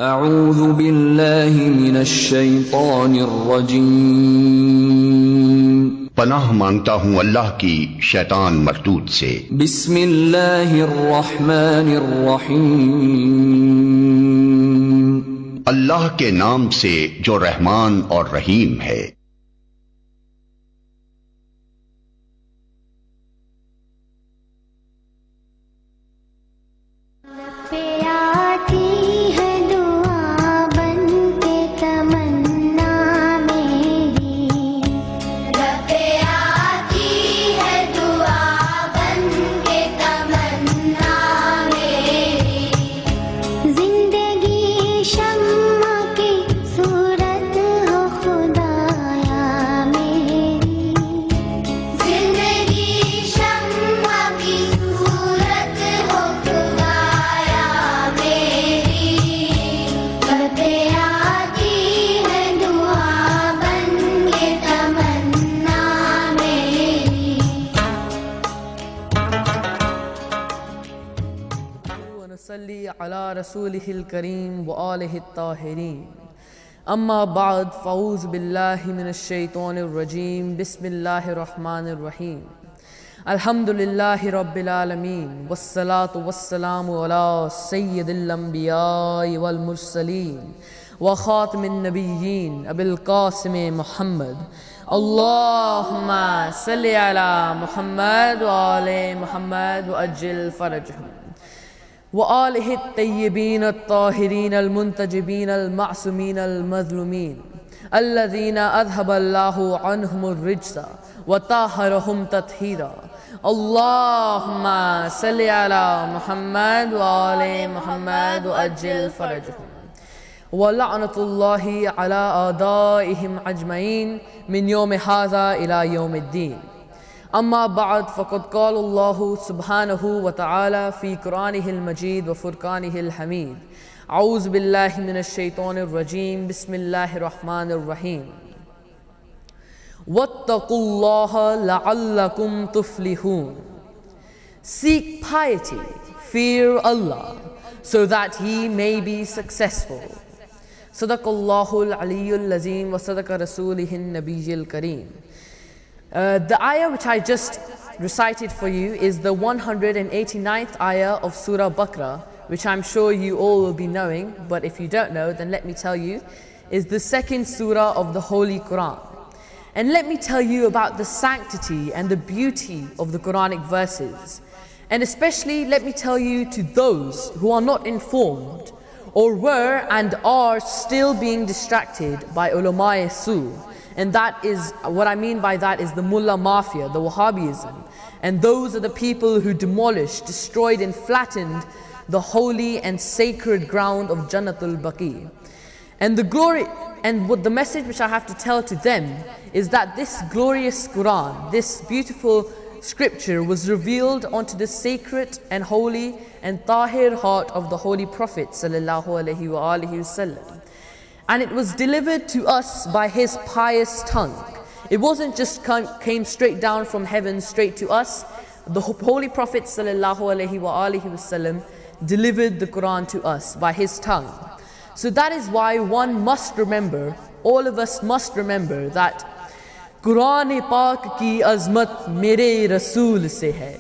اعوذ باللہ من الشیطان الرجیم، پناہ مانگتا ہوں اللہ کی شیطان مردود سے۔ بسم اللہ الرحمن الرحیم، اللہ کے نام سے جو رحمان اور رحیم ہے۔ صلی علی رسولہ الکریم وآلہ الطاہرین، اما بعد فاعوذ باللہ من الشیطان الرجیم، بسم اللہ الرحمن الرحیم، الحمدللہ رب العالمین، والصلاة والسلام علی سید الانبیاء والمرسلین وخاتم النبیین ابی القاسم محمد، اللہم صلی علی محمد وآل محمد وعجل فرجہم، وآلہ الطیبین الطاہرین المنتجبین المعصومین المظلومین الذین اذہب اللہ عنہم الرجس وطہرہم تطہیرا، اللہم صلی علی محمد وآل محمد وعجل فرجہم، ولعنۃ اللہ علی اعدائہم اجمعین من یوم ھذا الی یوم الدین۔ اما بعد فقد قال اللہ سبحانہ وتعالی فی قرآنہ المجید وفرقانہ الحمید، اعوذ باللہ من الشیطان الرجیم، بسم اللہ الرحمن الرحیم، واتقوا اللہ لعلکم تفلحون۔ Seek piety, fear Allah, so that ye may be successful. صدق اللہ العلی العظیم وصدق رسولہ النبی الکریم۔ The ayah which I just recited for you is the 189th ayah of Surah Baqarah, which I'm sure you all will be knowing, but if you don't know, then let me tell you, is the second surah of the Holy Quran. And let me tell you about the sanctity and the beauty of the Quranic verses. And especially let me tell you to those who are not informed or were and are still being distracted by ulama-e su. And that is, what I mean by that is the mullah mafia, the Wahhabism. And those are the people who demolished, destroyed and flattened the holy and sacred ground of Jannatul Baqi. And the glory, and what the message which I have to tell to them is that this glorious Quran, this beautiful scripture was revealed onto the sacred and holy and tahir heart of the Holy Prophet sallallahu alaihi wa alihi wasallam. And it was delivered to us by his pious tongue. It wasn't just came straight down from heaven straight to us. The Holy Prophet sallallahu alaihi wa alihi wasallam delivered the Quran to us by his tongue. So that is why one must remember, all of us must remember that Quran Pak ki azmat mere Rasool se hai.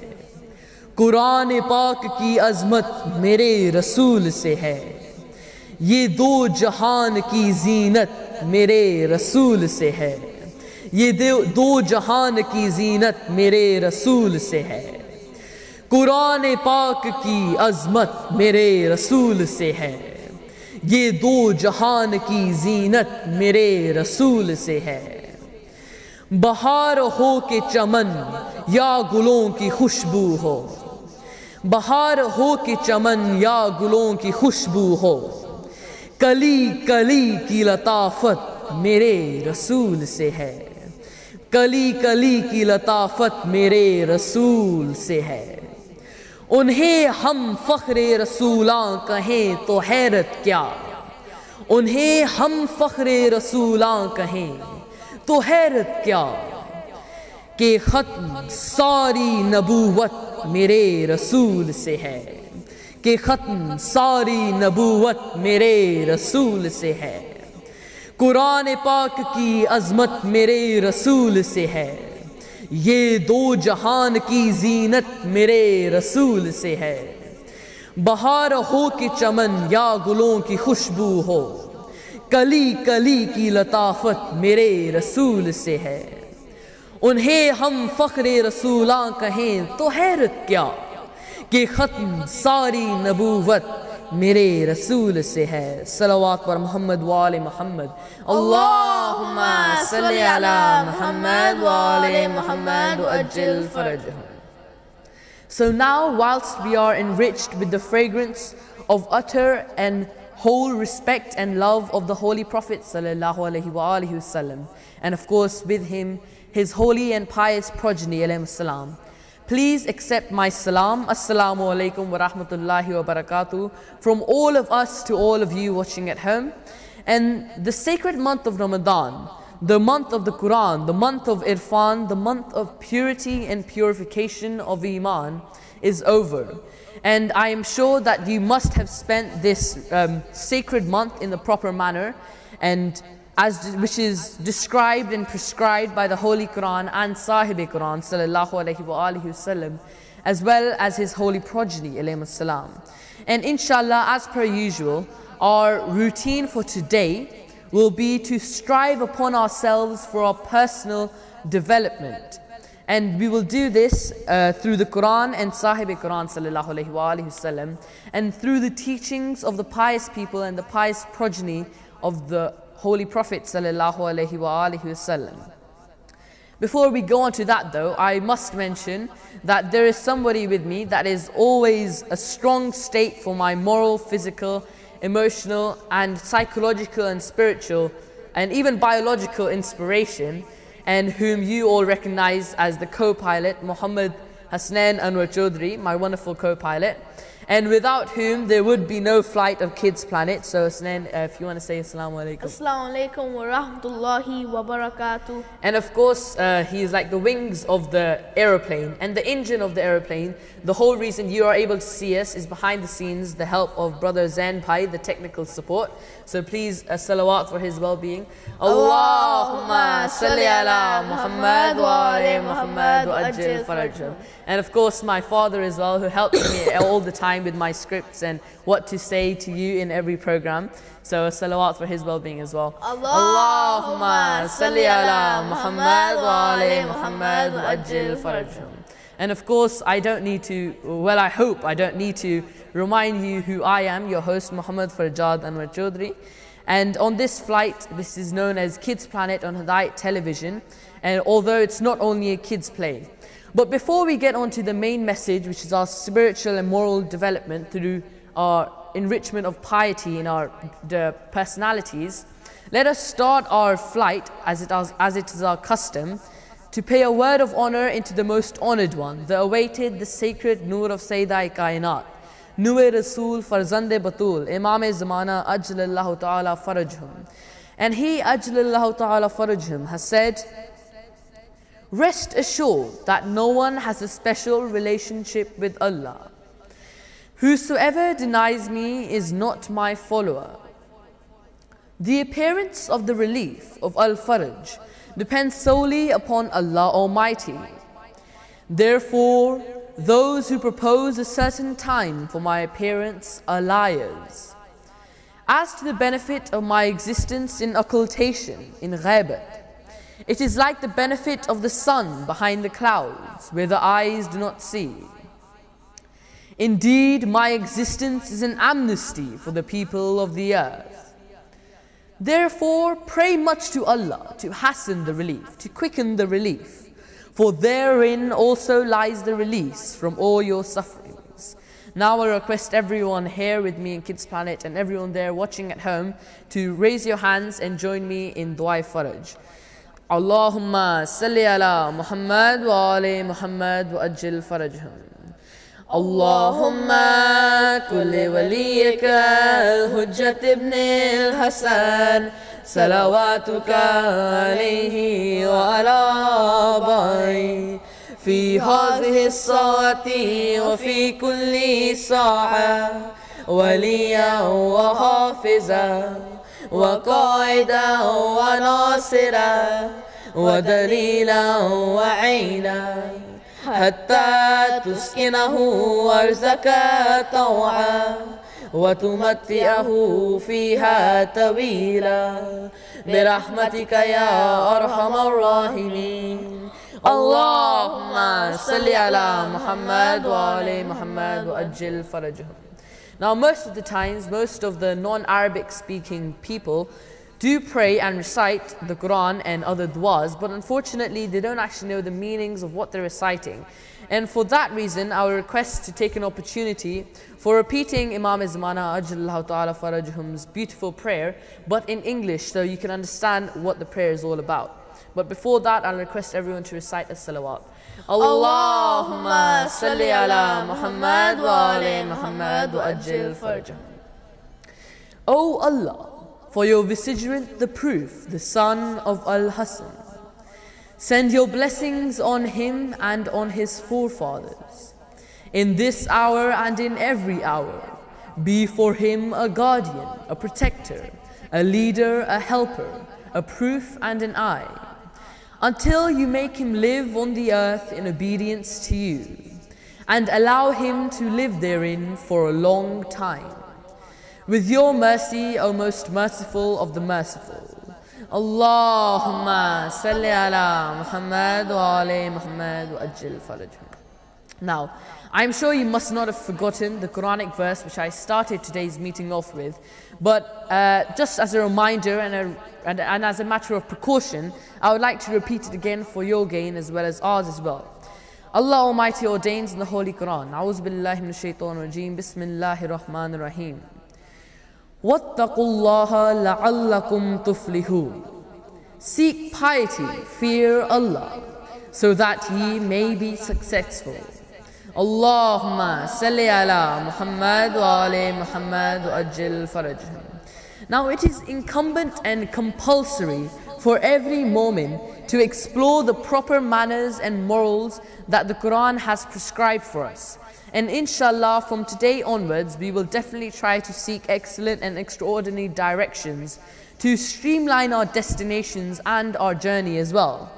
Quran Pak ki azmat mere Rasool se hai. یہ دو جہان کی زینت میرے رسول سے ہے، یہ دو جہان کی زینت میرے رسول سے ہے، قرآن پاک کی عظمت میرے رسول سے ہے، یہ دو جہان کی زینت میرے رسول سے ہے۔ بہار ہو کہ چمن یا گلوں کی خوشبو ہو، بہار ہو کہ چمن یا گلوں کی خوشبو ہو، کلی کلی کی لطافت میرے رسول سے ہے، کلی کلی کی لطافت میرے رسول سے ہے۔ انہیں ہم فخر رسولاں کہیں تو حیرت کیا، انہیں ہم فخر رسولاں کہیں تو حیرت کیا، کہ ختم ساری نبوت میرے رسول سے ہے، कि ख़त्म सारी नबूवत मेरे रसूल से है। कुरान पाक की अज़मत मेरे रसूल से है। ये दो जहान की जीनत मेरे रसूल से है। बहार हो कि चमन या गुलों की खुशबू हो, कली कली की लताफत मेरे रसूल से है। उन्हें हम फ़ख्रे रसूला कहें तो हैरत क्या, कि ख़त्म सारी नबूवत मेरे रसूल से है। सलवात पर मोहम्मद व आले मोहम्मद। अल्लाहुम्मा सल्लि अला मुहम्मद व आले मोहम्मद व अज्जिल फरजहम। So now, whilst we are enriched with the fragrance of utter and whole respect and love of the Holy Prophet sallallahu alaihi wasallam, and of course with him, his holy and pious progeny alayhim salam, please accept my salam. Assalamu alaikum wa rahmatullahi wa barakatuh from all of us to all of you watching at home. And the sacred month of Ramadan, the month of the Quran, the month of Irfan, the month of purity and purification of Iman is over. And I am sure that you must have spent this sacred month in the proper manner, and which is described and prescribed by the Holy Quran and Sahib-e-Quran sallallahu alaihi wa alihi wasallam, as well as his holy progeny alayhim salam. And inshallah, as per usual, our routine for today will be to strive upon ourselves for our personal development. And we will do this through the Quran and Sahib-e-Quran sallallahu alaihi wa alihi wasallam, and through the teachings of the pious people and the pious progeny of the Holy Prophet sallallahu alaihi wa alihi wasallam. Before we go on to that though, I must mention that there is somebody with me that is always a strong state for my moral, physical, emotional and psychological and spiritual and even biological inspiration, and whom you all recognize as the co-pilot, Muhammad Hasnain Anwar Chaudhry, my wonderful co-pilot, and without whom there would be no flight of Kids Planet. So Hasnain, if you want to say Assalamu alaikum. Assalamu alaikum wa rahmatullahi wa barakatuh. And of course, he is like the wings of the aeroplane and the engine of the aeroplane. The whole reason you are able to see us is behind the scenes, the help of Brother Zain Bhai, the technical support. So please, salawat for his well-being. Allahumma salli ala Muhammad wa ala Muhammad wa ajil farajhum. And of course, my father as well, who helps me all the time with my scripts and what to say to you in every program. So salawat for his well-being as well. Allahumma salli ala Muhammad wa ala Muhammad wa ajil farajhum. And of course, I don't need to, well, I hope I don't need to remind you who I am, your host, Muhammad Farjad Anwar Chaudhry. And on this flight, this is known as Kids Planet on Hidayat television. And although it's not only a kids' play. But before we get on to the main message, which is our spiritual and moral development through our enrichment of piety in our personalities, let us start our flight, as it is our custom, to pay a word of honor into the most honored one, the awaited, the sacred Noor of Sayyida-i Kainat, Nur Rasool Farzande Batul, Imam-e Zamana Ajlallahu Ta'ala Farajhum. And he, Ajlallahu Ta'ala Farajhum, has said, "Rest assured that no one has a special relationship with Allah. Whosoever denies me is not my follower. The appearance of the relief of Al-Faraj depends solely upon Allah Almighty. Therefore, those who propose a certain time for my appearance are liars. As to the benefit of my existence in occultation, in ghaibat, it is like the benefit of the sun behind the clouds, where the eyes do not see. Indeed, my existence is an amnesty for the people of the earth. Therefore, pray much to Allah to hasten the relief, to quicken the relief, for therein also lies the release from all your sufferings." Now I request everyone here with me in Kids Planet and everyone there watching at home to raise your hands and join me in Dua Faraj. Allahumma salli ala Muhammad wa ala Muhammad wa ajil farajhum. Allahumma kulli waliyika al-Hujjat ibn al-Hasan, salawatuka alayhi wa ala abai, في هذه الساعة وفي كل ساعة وليا وحافظا وقائدا وناصرا ودليلا وعينا حتى تسكنه أرزك طوعا وتمتعه فيها طويلا برحمتك يا أرحم الراحمين. اللهم صل على محمد وعلى محمد وأجل فرجهم. Now most of the times, most of the non-Arabic speaking people do pray and recite the Quran and other du'as, but unfortunately they don't actually know the meanings of what they're reciting. And for that reason, I would request to take an opportunity for repeating Imam Zamana Ajallahu Ta'ala Farajhum's beautiful prayer, but in English, so you can understand what the prayer is all about. But before that, I'll request everyone to recite a salawat. Allahumma salli ala Muhammad wa ala Muhammad wa ajil farjah. O Allah, for your vicegerent, the proof, the son of Al-Hasan, send your blessings on him and on his forefathers. In this hour and in every hour, be for him a guardian, a protector, a leader, a helper, a proof and an eye, until you make him live on the earth in obedience to you, and allow him to live therein for a long time. With your mercy, O most merciful of the merciful. Allahumma salli ala Muhammad wa ala Muhammad wa ajil farajhum. Now, I'm sure you must not have forgotten the Quranic verse which I started today's meeting off with, but just as a reminder and as a matter of precaution, I would like to repeat it again for your gain as well as ours as well. Allah Almighty ordains in the Holy Quran, A'udhu billahi minash shaitanir rajeem, Bismillahir Rahmanir Rahim. وَاتَّقُوا اللَّهَ لَعَلَّكُمْ تُفْلِحُونَ. Seek piety, fear Allah, so that ye may be successful. Allahumma salli ala Muhammad wa ala Muhammad wa ajil farajhum. Now it is incumbent and compulsory for every moment to explore the proper manners and morals that the Quran has prescribed for us. And inshallah, from today onwards, we will definitely try to seek excellent and extraordinary directions to streamline our destinations and our journey as well.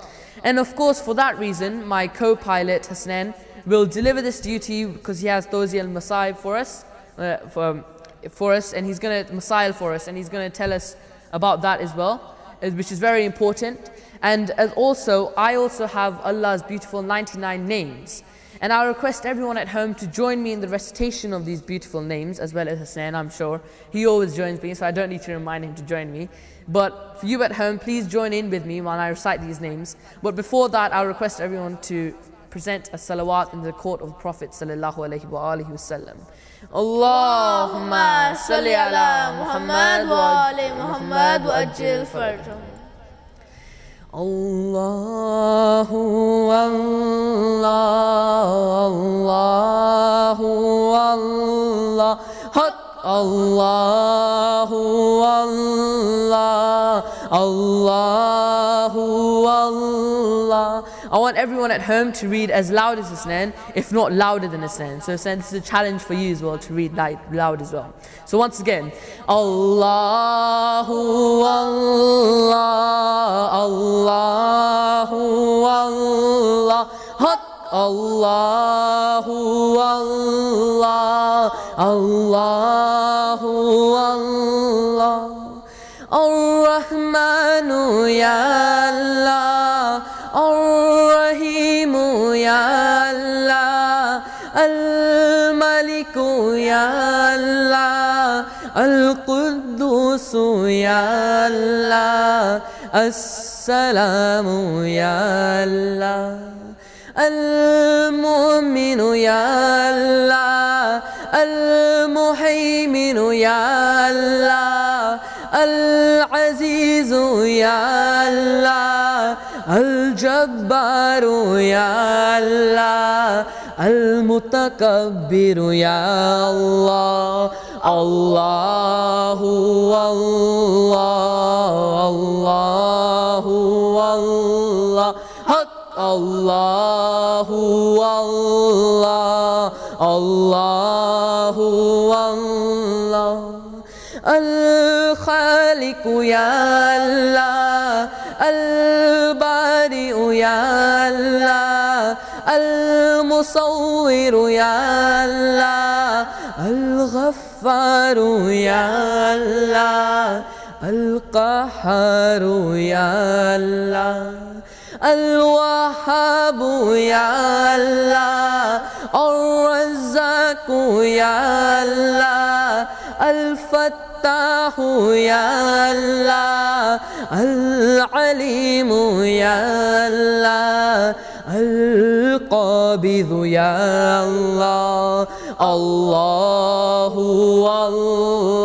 And of course, for that reason, my co-pilot Hasnan will deliver this duty because he has Tozi al-Masaib for us, and he's going to Masail for us, and he's going to tell us about that as well, which is very important. And as also, I also have Allah's beautiful 99 names. And I request everyone at home to join me in the recitation of these beautiful names, as well as Hassan, I'm sure. He always joins me, so I don't need to remind him to join me. But for you at home, please join in with me while I recite these names. But before that, I'll request everyone to present a salawat in the court of the Prophet sallallahu alaihi wasallam. Allahumma salli ala Muhammad wa ala Muhammad wa ajil farjah. Allahu Allah, Allahu Allah, Hak Allahu Allah, Allahu Allah. I want everyone at home to read as loud as Hasnan, if not louder than Hasnan. So this is a challenge for you as well to read loud as well. So once again, Allahu Allah, Allahu Allah, Hak Allahu Allah, Allahu Allah. Ar-Rahmanu ya Allah, Ar-Rahimu ya Allah, Al-Maliku ya Allah, Al-Quddusu ya Allah, As-Salamu ya Allah, Al-Mu'minu ya Allah, Al-Muhaiminu ya Allah, Al-Azizu ya Allah, Al-Jabbaru ya Allah, Al-Mutakabbiru ya Allah. Allahu Allah, Allahu Allah, Hak Allahu Allah, Allahu Allah. Al-Khaliq ya Allah, Al-Bari'u ya Allah, Al-Musawwir ya Allah, Al-Ghaffar ya Allah, Al-Qahhar ya Allah, Al-Wahhab ya Allah, Ar-Razzaq ya Allah, Al-Fattah ya Allah, Al-Alim ya Allah, Al-Qabid ya Allah. Allahu Allah,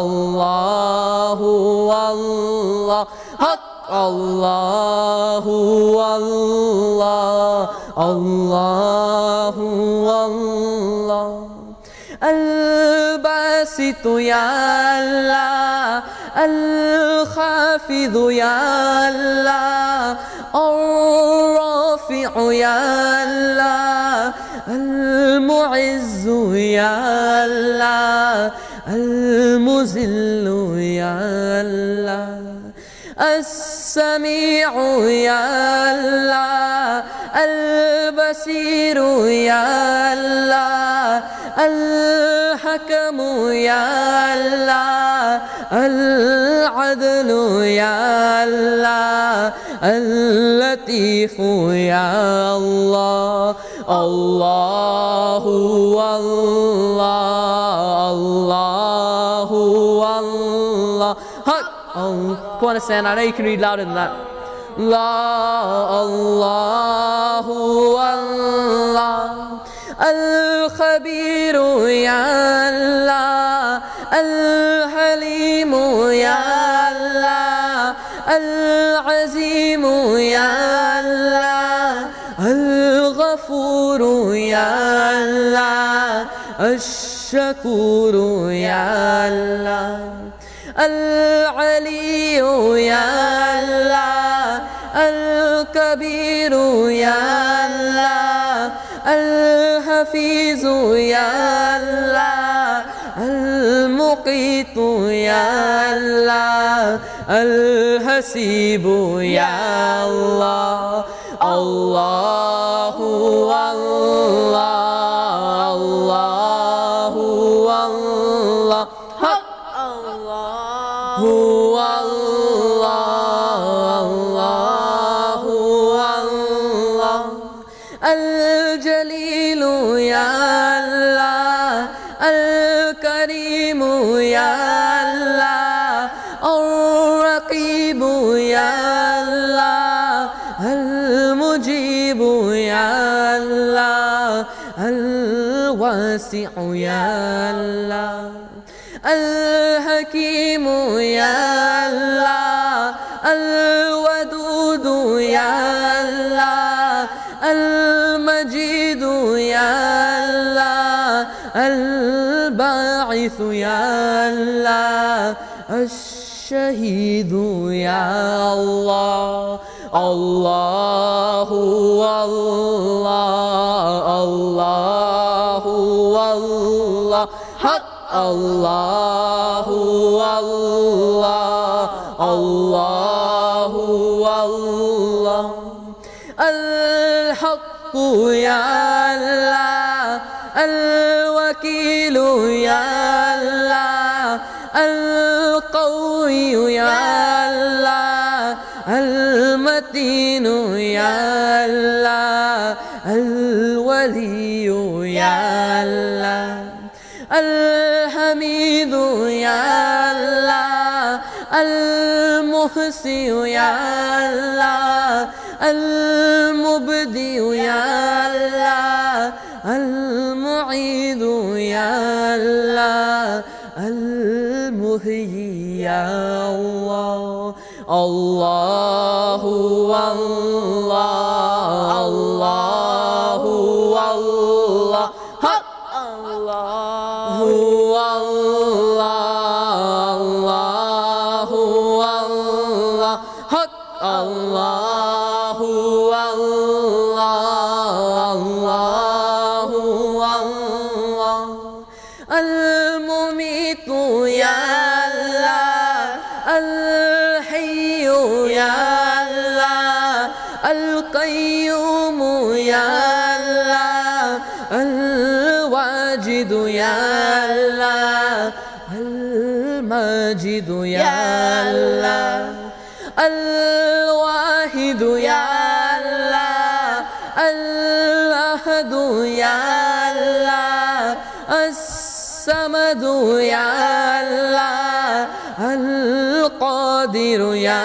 Allahu Allah, Hak Allahu Allah, Allahu Allah. Al-Basit ya Allah, Al-Khafid ya Allah, Ar-Rafi' ya Allah, Al-Mu'izz ya Allah, Al-Muzill ya Allah, As-Sami' ya Allah, Al-Basir ya Allah, Al-Hakam ya Allah, Al-Adl ya Allah, Al-Latif ya Allah. Allahu Allah, Allahu Allah. Hak. Come on, stand. I know you can read louder than that. Allahu Allah, Al-Khabir ya Allah, Al-Halim ya Allah, Al-Azim ya Allah, Al-Ghafur ya Allah, Al-Shakur ya Allah, Al-Ali ya Allah, Al-Kabir ya Allah, Al-Hafiz ya Allah, Al-Muqit ya Allah, Al-Hasib ya Allah. Allahu Allah, Allahu Allah, Hak Allahu Allah, Allahu Allah. Al-Jalil ya Allah, Al-Karim ya Allah, Ar-Raqib ya Allah, Al-Mujib ya Allah, Al-Wasi' ya Allah, Al-Hakim ya Allah, Al-Wadud ya Allah, Al-Majid ya Allah, Al-Ba'ith ya Allah, Al-Shahid ya Allah. Allahu Allah, Allahu Allah, Hak Allahu Allah, Allahu Allah. Al-Haqq ya Allah, Al-Wakil ya Allah, Al-Qawi ya Allah, Al-Matin ya Allah, Al-Wali ya Allah, Al-Hamid ya Allah, Al-Muhsi ya Allah, Al-Mubdi ya Allah, Al-Mu'id ya Allah, Al-Muhyi ya Allah. Allahu Allah, Allahu Allah, Hak Allahu Allah, Allahu Allah, Hak Allahu الله المميت يا الله الحي يا الله القيوم يا الله الواجد يا الله الماجد يا الله الواحد يا الله الأحد يا الله الصمد يا الله القادر يا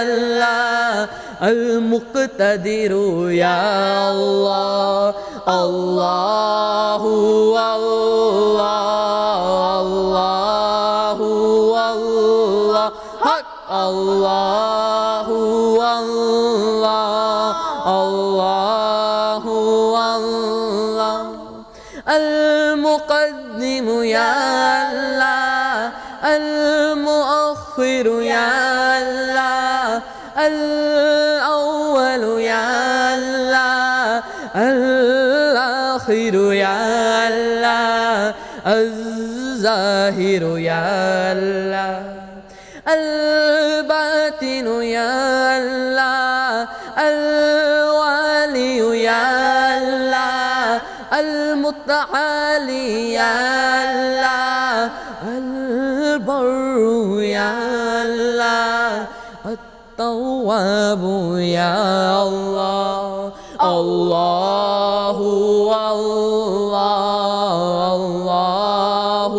الله المقتدر يا الله الله الله الله الله حق الله الله الله الله المقدم يا الله المؤخر يا الله الأول يا الله الآخر يا الله الظاهر يا الله الباطن يا الله الوالي يا الله المتعالي يا الله البر يا الله التواب يا الله الله الله الله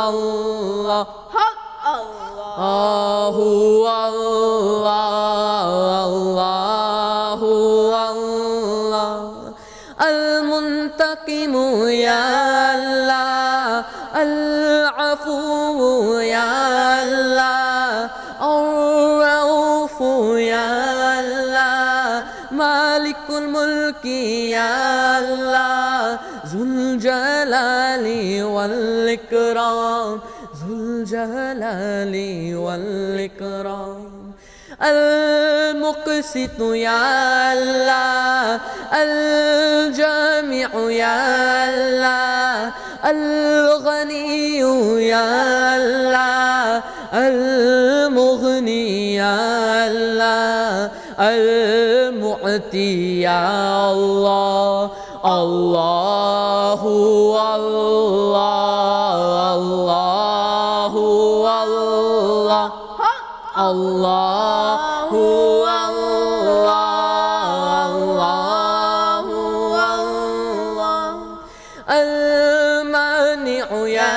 الله حق الله الله الله الله المنتقم يا الله العفو يا الله الرؤوف يا الله مالك الملك يا الله ذو الجلال والإكرام ذو الجلال والإكرام المقسط يا الله الجامع يا الله الغني يا الله المغني يا الله المعطي يا الله الله الله الله الله الله الله الله المانع يا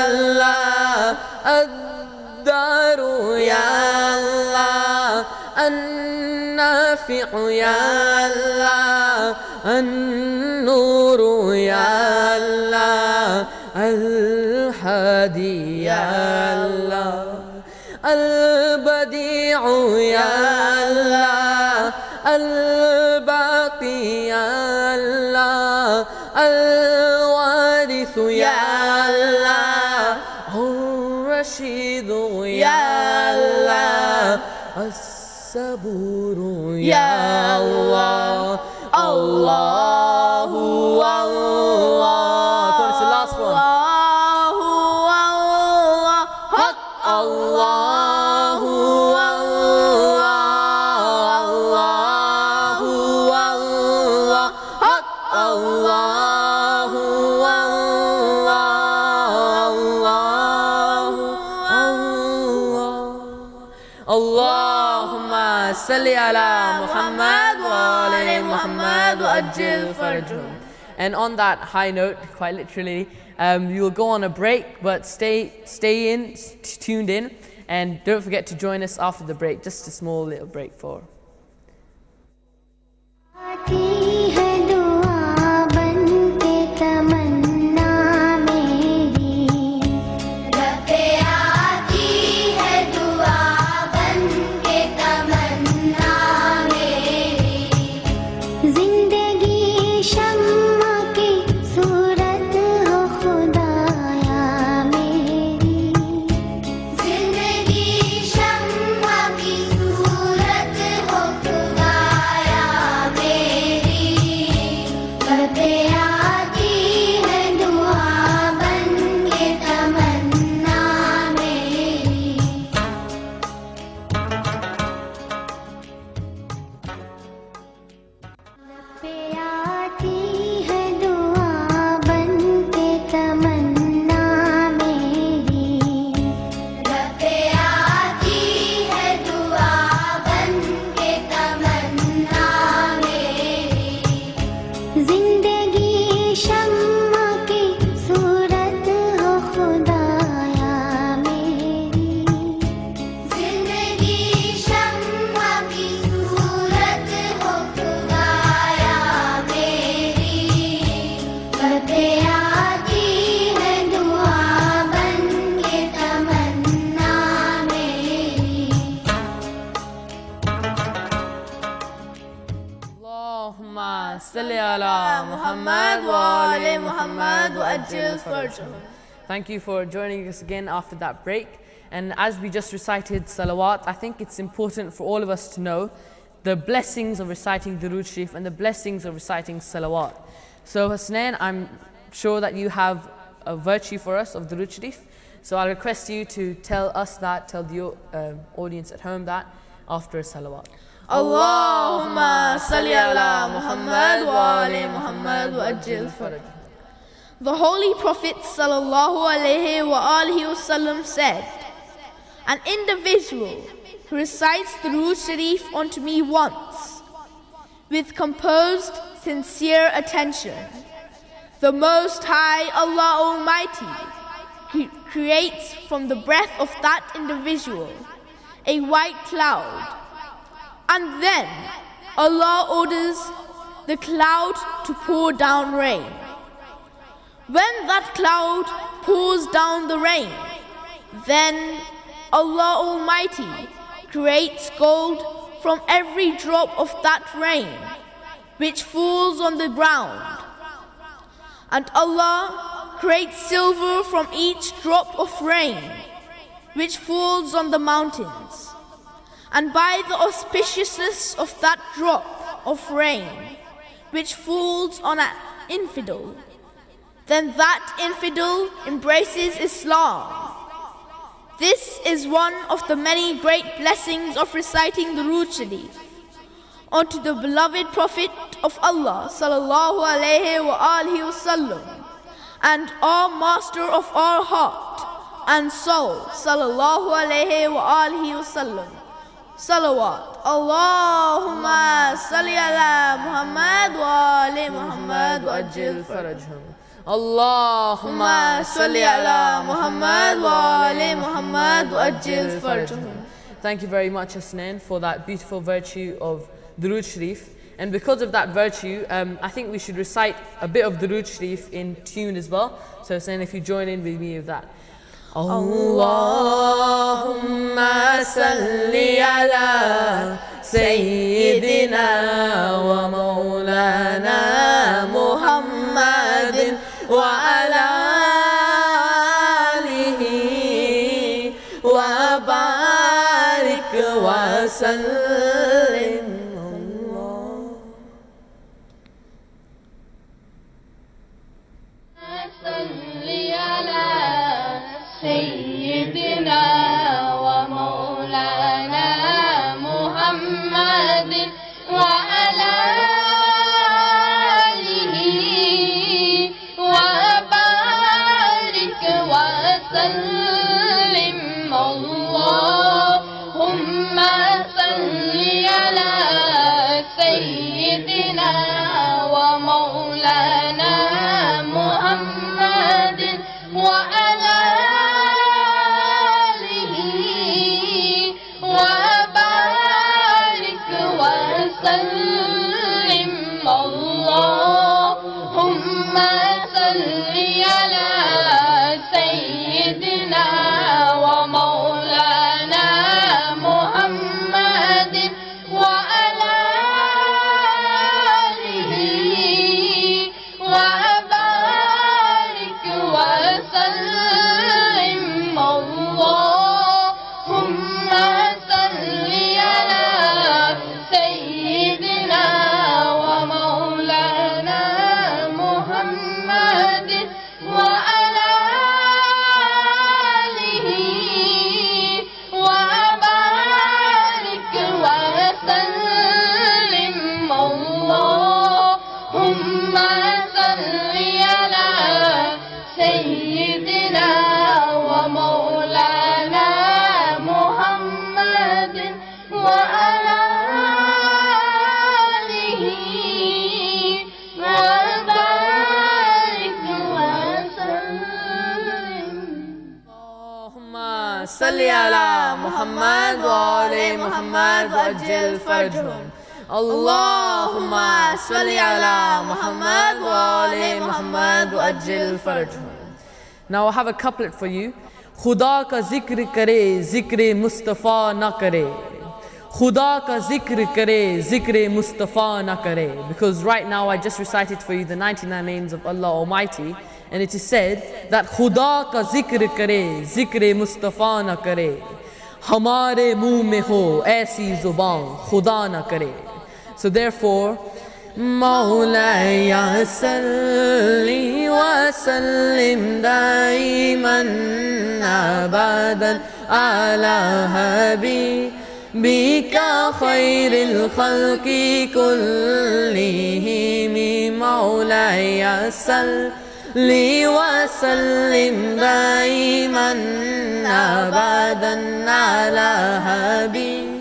الله الدار يا الله النافع يا الله النور يا الله الهادي يا الله البديع يا الله الباقي يا الله الوارث يا الله الرشيد يا الله الصبور يا الله الله الله It's the last one. الله الله الله حق الله الله اللهم صل على محمد وعلى محمد وأجل فرجهم. And on that high note, quite literally, we will go on a break, but stay tuned in, and don't forget to join us after the break. Just a small little break for. मेरी محمد وآل محمد وأجل فرجهم. Thank you for joining us again after that break. And as we just recited salawat, I think it's important for all of us to know the blessings of reciting Durood Sharif and the blessings of reciting salawat. So Hasnain, I'm sure that you have a virtue for us of Durood Sharif. So I'll request you to tell us that, tell the audience at home that after salawat. Allahumma salli ala Muhammad wa ali Muhammad wa ajil faraj. The Holy Prophet sallallahu alaihi wa alihi wasallam said, an individual who recites Durood Sharif onto me once, with composed, sincere attention, the Most High Allah Almighty creates from the breath of that individual a white cloud, and then Allah orders the cloud to pour down rain. When that cloud pours down the rain, then Allah Almighty creates gold from every drop of that rain which falls on the ground, and Allah creates silver from each drop of rain which falls on the mountains. And by the auspiciousness of that drop of rain which falls on an infidel, then that infidel embraces Islam. This is one of the many great blessings of reciting the Durood Sharif onto the beloved Prophet of Allah sallallahu alaihi wa alihi wasallam, and our Master of our heart and soul sallallahu alaihi wa alihi wasallam. Salawat. Allahumma salli ala Muhammad wa ali Muhammad wa ajil farajhum. Allahumma salli ala Muhammad wa ali Muhammad wa ajil farajhum. Thank you very much, Hasnain, for that beautiful virtue of Durood Sharif. And because of that virtue, I think we should recite a bit of Durood Sharif in tune as well. So Hasnain, if you join in with me with that. Allahumma salli ala Sayyidina wa Mawlana Muhammadin wa ala alihi wa barik wa sallim. سيدنا ومولانا محمد وعلى آله وبارك وسلم. اللهم صل على سيدنا ومولانا محمد وعلى اللهم صل على سيدنا ومولانا محمد وعلى آله وبارك وسلم. اللهم صل على سيدنا ومولانا محمد وعلى آله وبارك وسلم. اللهم صل على سيدنا ومولانا محمد وعلى آله وبارك وسلم. Allahumma salli ala Muhammad wa ali Muhammad wa ajil farjhum. Allahumma salli ala Muhammad wa ali Muhammad wa ajil farjhum. Now I have a couplet for you. खुदा का जिक्र करे जिक्र मुस्तफ़ा ना करे, Khuda ka zikr kare, zikr Mustafa na kare. Because right now I just recited for you the 99 names of Allah Almighty, and it is said that Khuda ka zikr kare, zikr Mustafa na kare. Hamare muh mein ho aisi zuban, Khuda na kare. So therefore, Mawlaya salli wa sallim daiman abadan ala habibika khairil khalqi kullihim. Mawlaya salli wa sallim daiman abadan ala habibika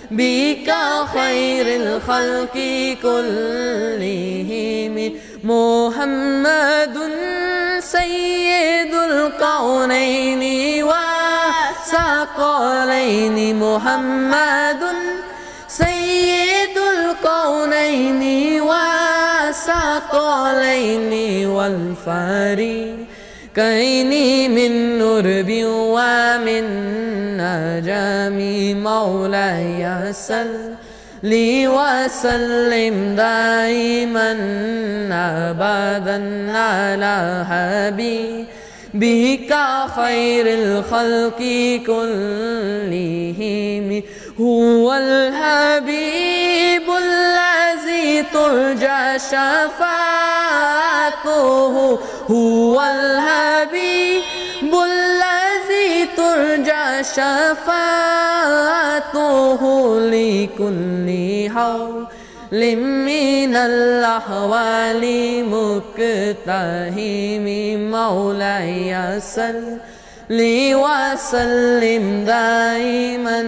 بك خير الخلق كلهم. محمد سيد الكونين وثقلين. محمد سيد الكونين وثقلين والفريقين من نرب ومن نجم. مولاي صلي وسلم دائما ابدا على حبيبك خير الخلق كلهم. هو الحبيب الذي ترجى شفاعته. هو الحبيب الذي ترجى شفاعته لكل حول من الأحوال مقتحم. مولاي صلي وسلم دائما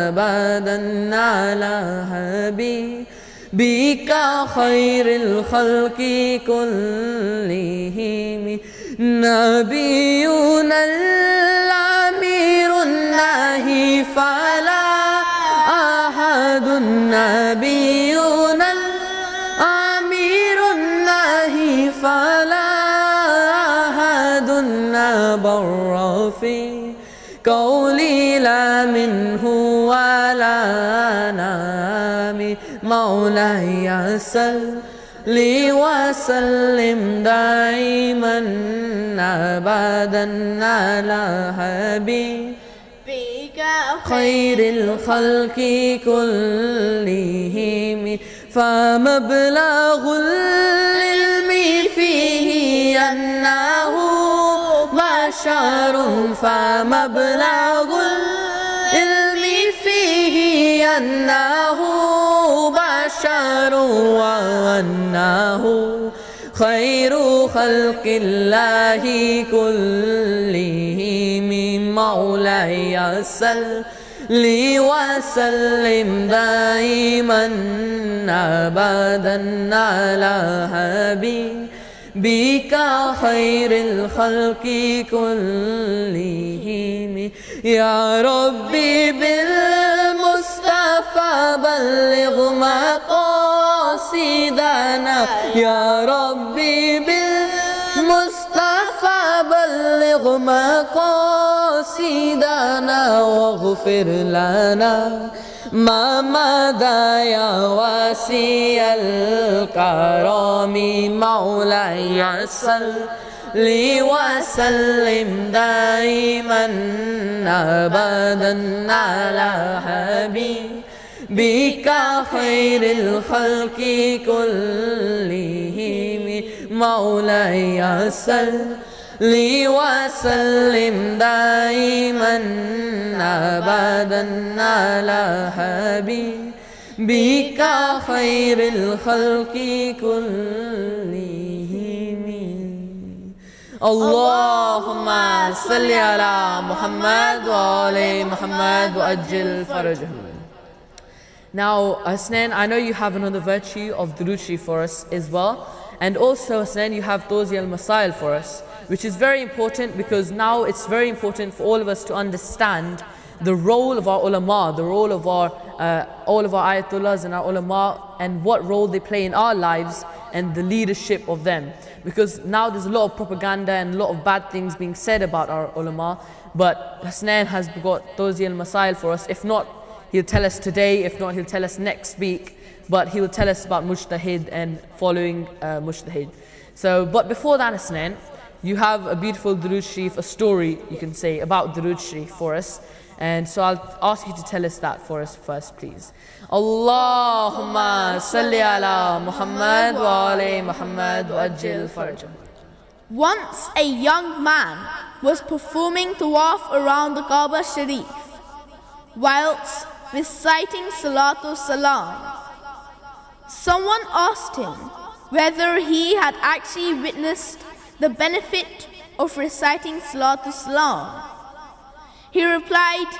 أبدا على حبيبك خير الخلق كلهم. نبينا الأمير الناهي فلا أحد. نبينا الأمير الناهي فلا أحد بر في قولي لا منه ولا نام. مولاي صلي وسلم دائما أبدا على حبيبك خير الخلق كلهم. فمبلغ العلم فيه أنه بشر. فمبلغ العلم فيه أنه بشر وأنه خير خلق الله كلهم. مولاي صلي وسلم دائما أبدا على حبيبك خير الخلق كلهم. يا ربي بالمصطفى بلغ مقاصدنا. يا ربي بالمصطفى بلغ مقاصدنا واغفر لنا ما مدى يا واسع الكرم. مولاي صلي وسلم دائما أبدا على حبيبك خير الخلق كلهم. مولاي صلي وسلم دائما أبدا على حبيبك خير الخلق كلهم. اللهم صل على محمد وآل محمد وأجل فرجهم. Now, Hasnain, I know you have another virtue of Durood Sharif for us as well. And also, Hasnain, you have Tozi al-Masail for us, which is very important because now it's very important for all of us to understand the role of our ulama, the role of all of our ayatullahs and our ulama, and what role they play in our lives and the leadership of them. Because now there's a lot of propaganda and a lot of bad things being said about our ulama, but Hasnain has got Tozi al-Masail for us. If not, He'll tell us today, if not he'll tell us next week, but he'll tell us about mujtahid and following mujtahid. So, but before that, Hasnan, you have a beautiful Durood Sharif, a story you can say about Durood Sharif for us. And so I'll ask you to tell us that for us first, please. Allahumma salli ala Muhammad wa ali Muhammad wa ajil Farjad. Once a young man was performing tawaf around the Kaaba Sharif whilst reciting Salatul Salam. Someone asked him whether he had actually witnessed the benefit of reciting Salatul Salam. He replied,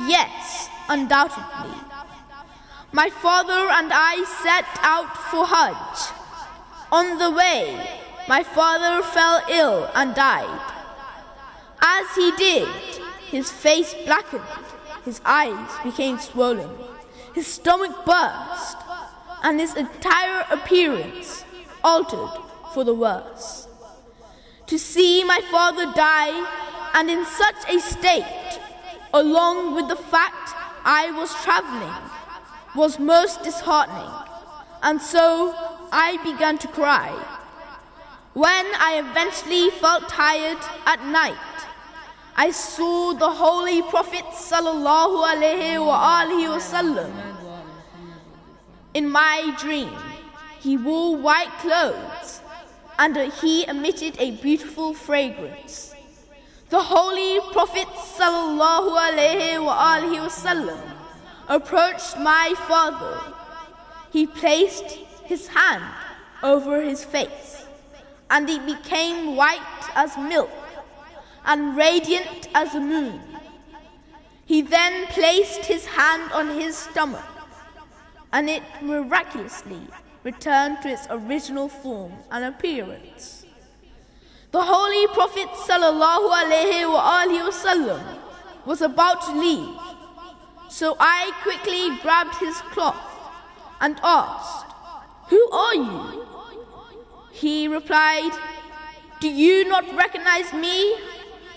yes, undoubtedly. My father and I set out for Hajj. On the way, my father fell ill and died. As he did, his face blackened, his eyes became swollen, his stomach burst, and his entire appearance altered for the worse. To see my father die, and in such a state, along with the fact I was traveling, was most disheartening, and so I began to cry. When I eventually felt tired at night, I saw the Holy Prophet sallallahu alaihi wasallam. In my dream, he wore white clothes and he emitted a beautiful fragrance. The Holy Prophet sallallahu alaihi wasallam approached my father. He placed his hand over his face, and it became white as milk and radiant as the moon. He then placed his hand on his stomach, and it miraculously returned to its original form and appearance. The Holy Prophet sallallahu alaihi wasallam was about to leave, so I quickly grabbed his cloth and asked, "Who are you?" He replied, "Do you not recognize me?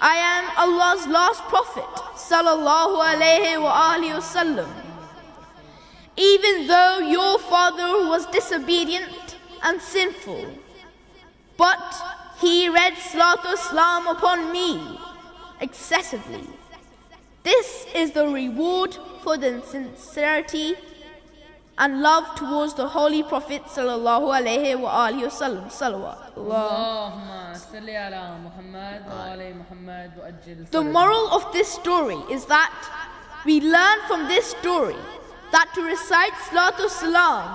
I am Allah's last prophet sallallahu alaihi wasallam. Even though your father was disobedient and sinful, but he read Salatul Salam upon me excessively. This is the reward for the sincerity and love towards the Holy Prophet sallallahu alaihi wasallam. Salawat. Allahumma salli ala Muhammad wa ali Muhammad wa ajil. The moral of this story is that we learn from this story that to recite Salatul Salam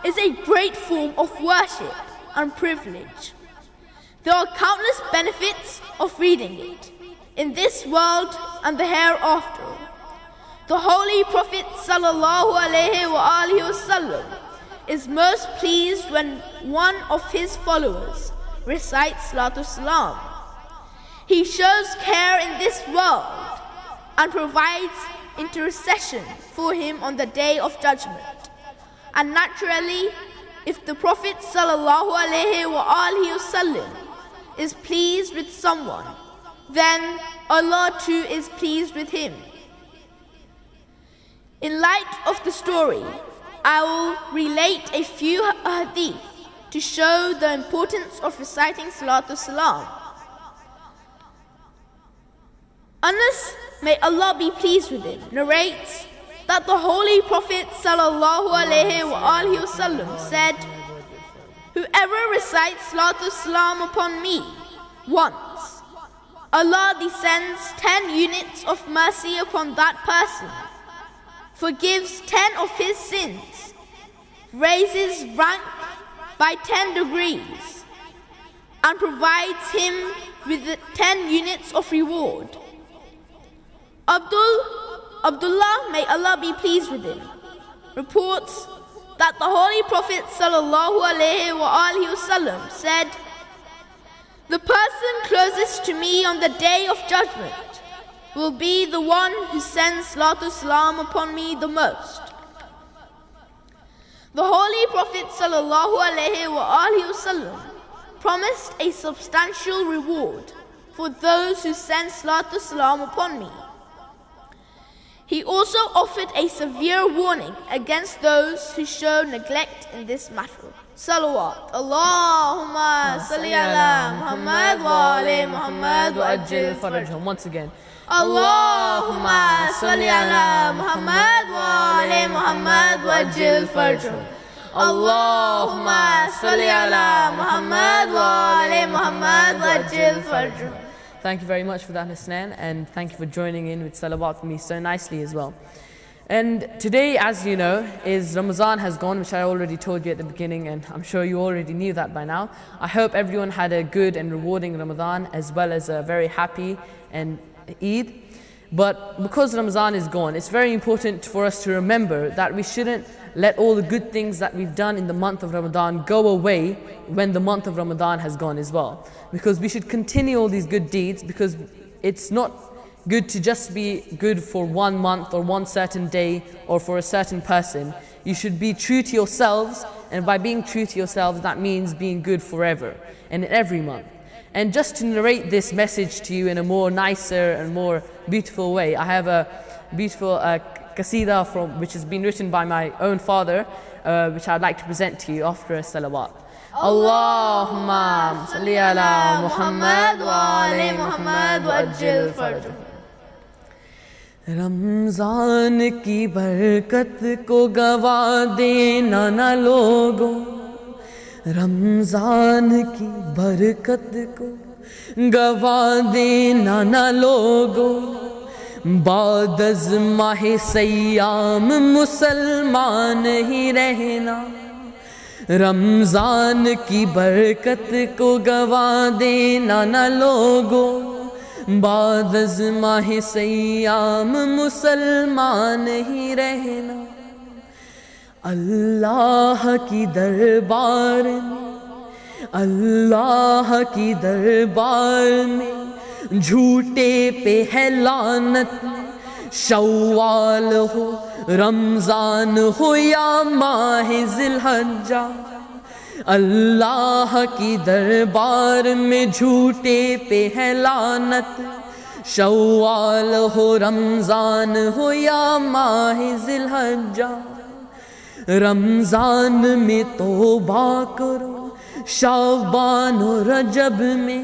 is a great form of worship and privilege. There are countless benefits of reading it in this world and the hereafter. The Holy Prophet sallallahu alaihi wasallam is most pleased when one of his followers recites Salatul Salam. He shows care in this world and provides intercession for him on the Day of Judgment. And naturally, if the Prophet sallallahu alaihi wasallam is pleased with someone, then Allah too is pleased with him. In light of the story, I will relate a few hadith to show the importance of reciting Salatul Salam. Anas, may Allah be pleased with him, narrates that the Holy Prophet sallallahu alaihi wasallam said, "Whoever recites Salatul Salam upon me once, Allah descends 10 units of mercy upon that person, forgives 10 of his sins, raises rank by 10 degrees, and provides him with the 10 units of reward." Abdullah, may Allah be pleased with him, reports that the Holy Prophet sallallahu alaihi wasallam said, "The person closest to me on the Day of Judgment will be the one who sends Salatul Salam upon me the most." The Holy Prophet sallallahu alaihi wasallam promised a substantial reward for those who send Salatul Salam upon me. He also offered a severe warning against those who show neglect in this matter. Salawat. Allahumma salli ala Muhammad wa ali Muhammad wa ajil farajhum. Once again. Allahumma salli ala Muhammad wa ali Muhammad wa ajil farajhum. Allahumma salli ala Muhammad wa ali Muhammad wa ajil farajhum. Thank you very much for that, Hasnan, and thank you for joining in with Salawat for me so nicely as well. And today, as you know, is Ramadan has gone, which I already told you at the beginning, and I'm sure you already knew that by now. I hope everyone had a good and rewarding Ramadan, as well as a very happy and Eid. But because Ramadan is gone, it's very important for us to remember that we shouldn't let all the good things that we've done in the month of Ramadan go away when the month of Ramadan has gone as well. Because we should continue all these good deeds, because it's not good to just be good for 1 month or one certain day or for a certain person. You should be true to yourselves, and by being true to yourselves, that means being good forever and in every month. And just to narrate this message to you in a more nicer and more beautiful way, I have a beautiful qasida which has been written by my own father, which I'd like to present to you after a salawat. Allahumma salli ala Muhammad wa ali Muhammad wa ajil farajhum. رمضان کی برکت کو گوا دینا نہ لوگوں، رمضان کی برکت کو گوا دینا نہ لوگوں، بعد از ماہ سیام مسلمان ہی رہنا، رمضان کی برکت کو گوا دینا نہ لوگوں، بعد از ماہ سیام مسلمان ہی رہنا، اللہ کی دربار میں، اللہ کی دربار میں جھوٹے پہ ہے لعنت، شوال ہو رمضان ہو یا ماہ ذی الحجہ، اللہ کی دربار میں جھوٹے پہ ہے لعنت، شوال ہو رمضان ہو یا ماہ ذی الحجہ، رمضان میں توبہ کرو شعبان و رجب میں،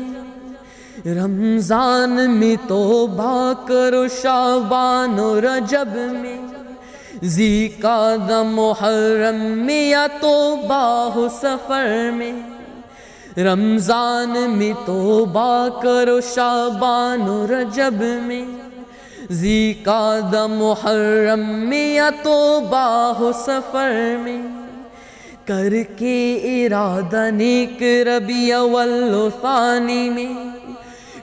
رمضان میں توبہ کرو شعبان و رجب میں، ذی قعدہ محرم میں یا توبہ ہو سفر میں، رمضان میں توبہ کرو شعبان و رجب میں، ذی قعدہ محرم میں یا توبہ ہو سفر میں، کر کے ارادہ نیک ربیع اول و ثانی میں،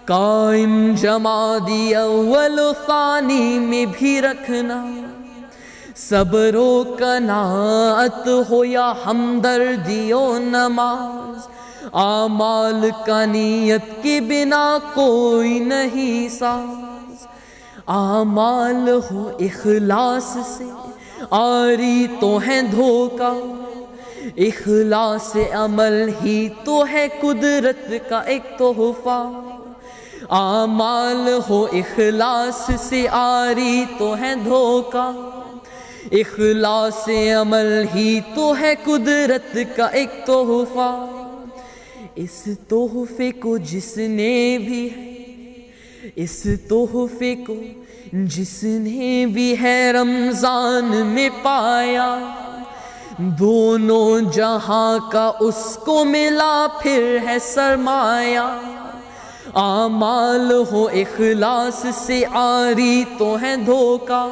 قائم جمادی اول و ثانی میں بھی رکھنا، صبر و قناعت ہو یا ہمدردی و نماز، اعمال کا نیت کے بنا کوئی نہیں ساز، اعمال ہو اخلاص سے آری تو ہے دھوکہ، اخلاص عمل ہی تو ہے قدرت کا ایک تحفہ، اعمال ہو اخلاص سے آری تو ہے دھوکہ، اخلاص عمل ہی تو ہے قدرت کا ایک تحفہ، اس تحفے کو جس نے بھی ہے، اس تحفے کو جس نے بھی ہے رمضان میں پایا، دونوں جہاں کا اس کو ملا پھر ہے سرمایہ، اعمال ہو اخلاص سے آری تو ہے دھوکہ،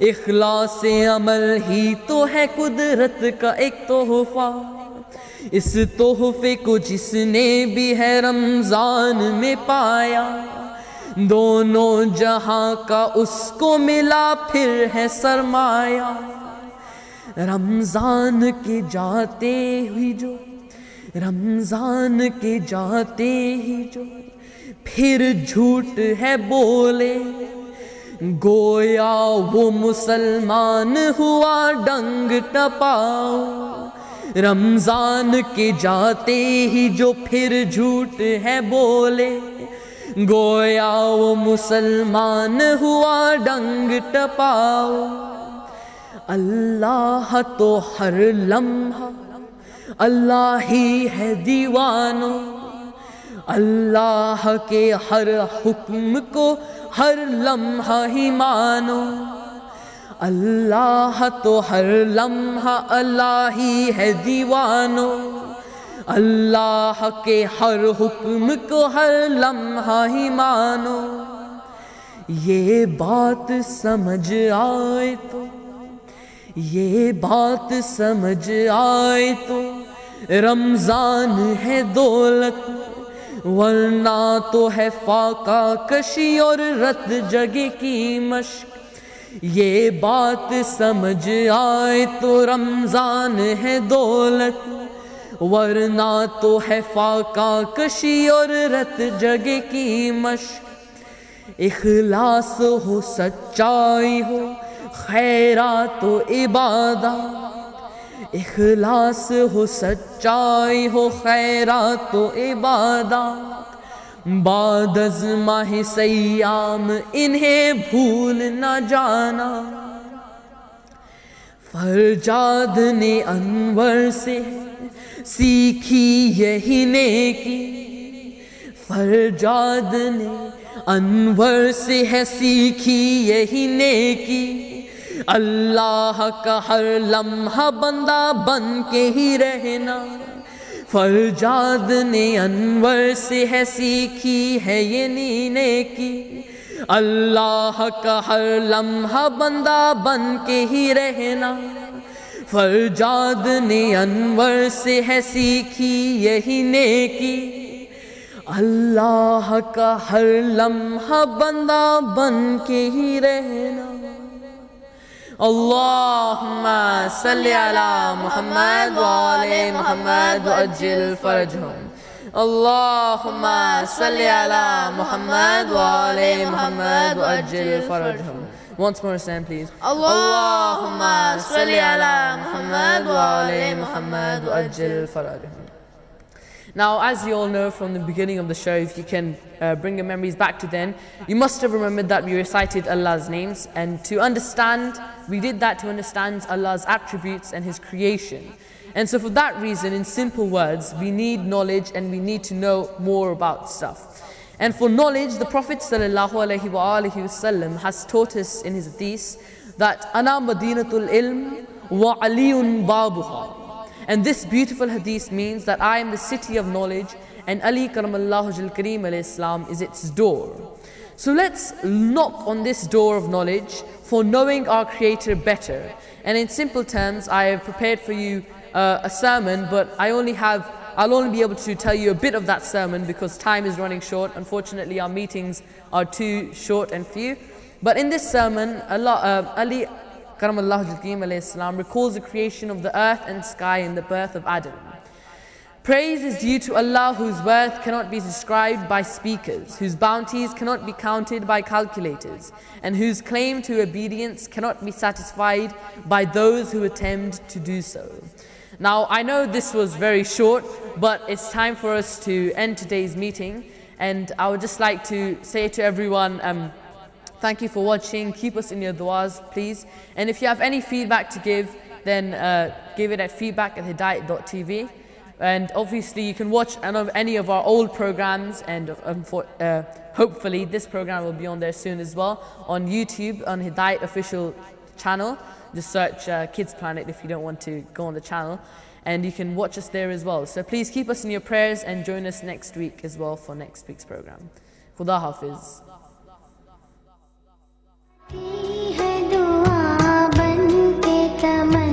اخلاص عمل ہی تو ہے قدرت کا ایک تحفہ، اس تحفے کو جس نے بھی ہے رمضان میں پایا، دونوں جہاں کا اس کو ملا پھر ہے سرمایہ، رمضان کے جاتے ہی جو، رمضان کے جاتے ہی جو پھر جھوٹ ہے بولے، گویا وہ مسلمان ہوا ڈنگ ٹپاؤ، رمضان کے جاتے ہی جو پھر جھوٹ ہے بولے، گویا وہ مسلمان ہوا ڈنگ ٹپاؤ. اللہ تو ہر لمحہ اللہ ہی ہے دیوانو, اللہ کے ہر حکم کو ہر لمحہ ہی مانو. اللہ تو ہر لمحہ اللہ ہی ہے دیوانو, اللہ کے ہر حکم کو ہر لمحہ ہی مانو. یہ بات سمجھ آئے تو, یہ بات سمجھ آئے تو رمضان ہے دولت, ورنہ تو ہے فاقہ کشی اور رت جگہ کی مشق. یہ بات سمجھ آئے تو رمضان ہے دولت, ورنہ تو ہے فاقہ کشی اور رت جگہ کی مشق. اخلاص ہو سچائی ہو خیرات و عبادات, اخلاص ہو سچائی ہو خیرات و عبادات. بعد از ماہ سیام انہیں بھول نہ جانا. فرجاد نے انور سے سیکھی یہی نیکی, فرجاد نے انور سے ہے سیکھی یہی نیکی. اللہ کا ہر لمحہ بندہ بن کے ہی رہنا. فرجاد نے انور سے ہے سیکھی ہے یہ نیکی. اللہ کا ہر لمحہ بندہ بن کے ہی رہنا. فرجاد نے انور سے ہے سیکھی یہی نیکی. اللہ کا ہر لمحہ بندہ بن کے ہی رہنا. اللہم صلی علی محمد وآل محمد وعجل فرجہم. اللہم صلی علی محمد وآل محمد وعجل فرجہم. Once more stand please. اللہم صلی علی محمد وآل محمد وعجل فرجہم. Now, as you all know from the beginning of the show, if you can bring your memories back to then, you must have remembered that we recited Allah's names, and to understand, we did that to understand Allah's attributes and His creation. And so for that reason, in simple words, we need knowledge and we need to know more about stuff. And for knowledge, the Prophet ﷺ has taught us in his hadith that Ana Madinatul Ilm wa Aliyun Babuha. And this beautiful hadith means that I am the city of knowledge and Ali Karamallahu Jal Kareem alayhi salam is its door. So let's knock on this door of knowledge for knowing our Creator better. And in simple terms, I have prepared for you a sermon, but I'll only be able to tell you a bit of that sermon because time is running short. Unfortunately, our meetings are too short and few. But in this sermon, Ali Karamallahu Jal Kareem alayhi salam recalls the creation of the earth and sky and the birth of Adam. Praise is due to Allah, whose worth cannot be described by speakers, whose bounties cannot be counted by calculators, and whose claim to obedience cannot be satisfied by those who attempt to do so. Now, I know this was very short, but it's time for us to end today's meeting, and I would just like to say to everyone, thank you for watching. Keep us in your du'as, please. And if you have any feedback to give, then give it at feedback@hidayat.tv. And obviously you can watch any of our old programs, and hopefully this program will be on there soon as well on YouTube on Hidayat official channel. Just search Kids Planet if you don't want to go on the channel, and you can watch us there as well. So please keep us in your prayers and join us next week as well for next week's program. Khuda Hafiz. है दुआ बन के तमन्ना